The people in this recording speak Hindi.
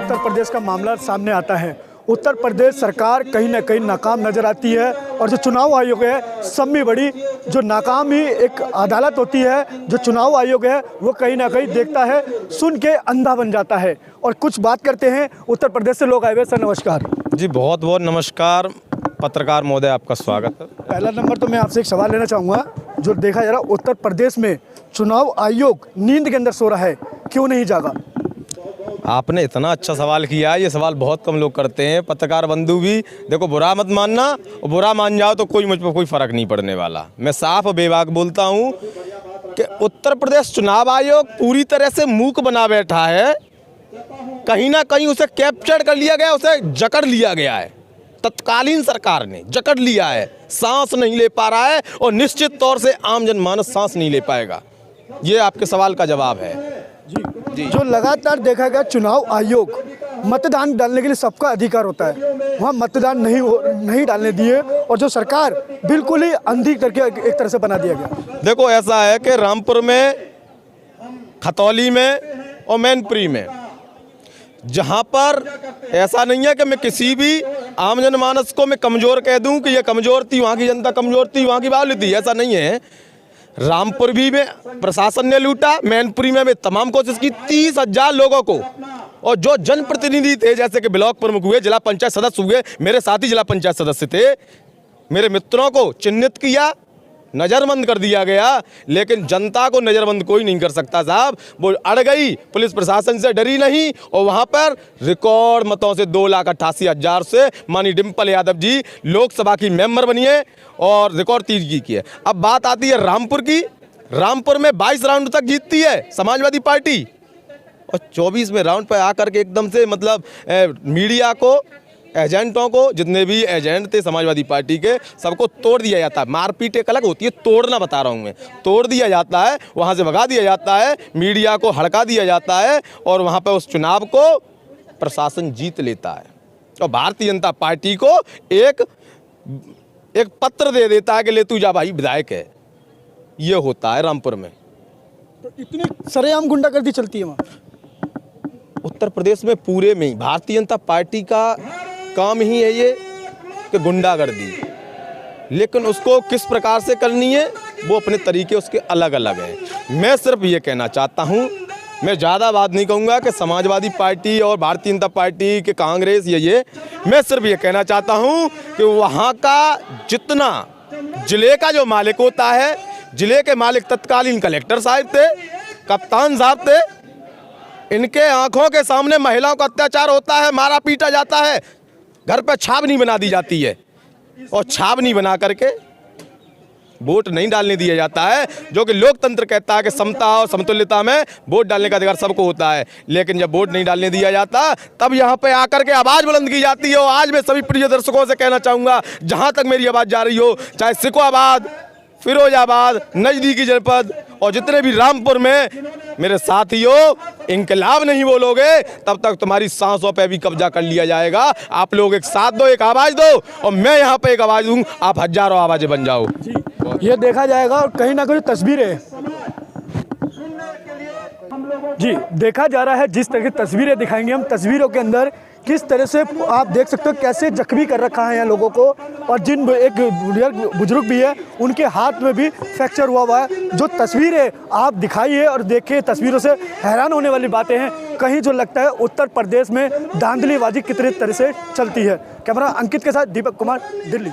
उत्तर प्रदेश का मामला सामने आता है। उत्तर प्रदेश सरकार कहीं ना कहीं नाकाम नज़र आती है और जो चुनाव आयोग है सब में बड़ी जो नाकामी एक अदालत होती है, जो चुनाव आयोग है वो कहीं ना कहीं देखता है, सुन के अंधा बन जाता है। और कुछ बात करते हैं उत्तर प्रदेश से लोग आए हुए। सर नमस्कार। जी बहुत बहुत नमस्कार पत्रकार महोदय, आपका स्वागत है। पहला नंबर तो मैं आपसे एक सवाल लेना चाहूँगा, जो देखा जा रहा उत्तर प्रदेश में चुनाव आयोग नींद के अंदर सो रहा है, क्यों नहीं जागा? आपने इतना अच्छा सवाल किया है, ये सवाल बहुत कम लोग करते हैं। पत्रकार बंधु भी देखो, बुरा मत मानना, और बुरा मान जाओ तो मुझ पर कोई फ़र्क नहीं पड़ने वाला। मैं साफ और बेबाक बोलता हूँ कि उत्तर प्रदेश चुनाव आयोग पूरी तरह से मूक बना बैठा है। कहीं ना कहीं उसे कैप्चर कर लिया गया, उसे जकड़ लिया गया है। तत्कालीन सरकार ने जकड़ लिया है, सांस नहीं ले पा रहा है और निश्चित तौर से आम जनमानस सांस नहीं ले पाएगा। ये आपके सवाल का जवाब है। जी। जो लगातार देखा गया चुनाव आयोग मतदान डालने के लिए सबका अधिकार होता है, वहाँ मतदान नहीं डालने दिए और जो सरकार बिल्कुल ही अंधी करके एक तरह से बना दिया गया। देखो ऐसा है कि रामपुर में, खतौली में और मैनपुरी में, जहाँ पर ऐसा नहीं है कि मैं किसी भी आम जनमानस को मैं कमज़ोर कह दूं कि ये कमज़ोर थी, वहाँ की जनता कमज़ोर थी, वहाँ की बावली थी, ऐसा नहीं है। रामपुर भी में प्रशासन ने लूटा, मैनपुरी में तमाम कोशिश की 30,000 लोगों को, और जो जनप्रतिनिधि थे जैसे कि ब्लॉक प्रमुख हुए, जिला पंचायत सदस्य हुए, मेरे साथी जिला पंचायत सदस्य थे, मेरे मित्रों को चिन्हित किया, नज़रबंद कर दिया गया। लेकिन जनता को नज़रबंद कोई नहीं कर सकता साहब। वो अड़ गई, पुलिस प्रशासन से डरी नहीं, और वहाँ पर रिकॉर्ड मतों से 2,88,000 से माननीय डिम्पल यादव जी लोकसभा की मेंबर बनी है और रिकॉर्ड तीसरी की है। अब बात आती है रामपुर की। रामपुर में 22 राउंड तक जीतती है समाजवादी पार्टी, और 24वें राउंड पर आकर के एकदम से मतलब मीडिया को, एजेंटों को, जितने भी एजेंट थे समाजवादी पार्टी के, सबको तोड़ दिया जाता है। मारपीट एक अलग होती है, तोड़ना बता रहा हूँ मैं। तोड़ दिया जाता है, वहाँ से भगा दिया जाता है, मीडिया को हड़का दिया जाता है, और वहाँ पर उस चुनाव को प्रशासन जीत लेता है, और भारतीय जनता पार्टी को एक पत्र दे देता है कि ले तू जा भाई, विधायक है। ये होता है रामपुर में। तो इतनी सरेआम गुंडागर्दी चलती है वहाँ उत्तर प्रदेश में पूरे में ही भारतीय जनता पार्टी का काम ही है ये कि गुंडागर्दी, लेकिन उसको किस प्रकार से करनी है वो अपने तरीके उसके अलग अलग हैं। मैं सिर्फ ये कहना चाहता हूँ, मैं ज़्यादा बात नहीं कहूँगा कि समाजवादी पार्टी और भारतीय जनता पार्टी के कांग्रेस ये मैं सिर्फ ये कहना चाहता हूँ कि वहाँ का जितना ज़िले का जो मालिक होता है, ज़िले के मालिक तत्कालीन कलेक्टर साहब थे, कप्तान साहब थे, इनके आंखों के सामने महिलाओं का अत्याचार होता है, मारा पीटा जाता है, घर पर छावनी बना दी जाती है, और छावनी बना करके वोट नहीं डालने दिया जाता है, जो कि लोकतंत्र कहता है कि समता और समतुल्यता में वोट डालने का अधिकार सबको होता है। लेकिन जब वोट नहीं डालने दिया जाता, तब यहाँ पे आकर के आवाज़ बुलंद की जाती है। और आज मैं सभी प्रिय दर्शकों से कहना चाहूँगा, जहाँ तक मेरी आवाज़ जा रही हो, चाहे सिकोहाबाद, फिरोजाबाद, नज़दीकी जनपद और जितने भी रामपुर में मेरे साथियों, इंकलाब नहीं बोलोगे तब तक तुम्हारी सांसों पे भी कब्जा कर लिया जाएगा। आप लोग एक साथ दो, एक आवाज़ दो, और मैं यहाँ पे एक आवाज़ दूँ, आप हजारों आवाज़ें बन जाओ। ये देखा जाएगा, और कहीं ना कहीं तस्वीरें जी देखा जा रहा है, जिस तरह की तस्वीरें दिखाएंगे हम, तस्वीरों के अंदर किस तरह से आप देख सकते हो कैसे जख्मी कर रखा है यहाँ लोगों को, और जिन एक बुजुर्ग भी है उनके हाथ में भी फ्रैक्चर हुआ है। जो तस्वीरें आप दिखाई है और देखे, तस्वीरों से हैरान होने वाली बातें हैं। कहीं जो लगता है उत्तर प्रदेश में धांधलीबाजी कितनी तरह से चलती है। कैमरा अंकित के साथ दीपक कुमार, दिल्ली।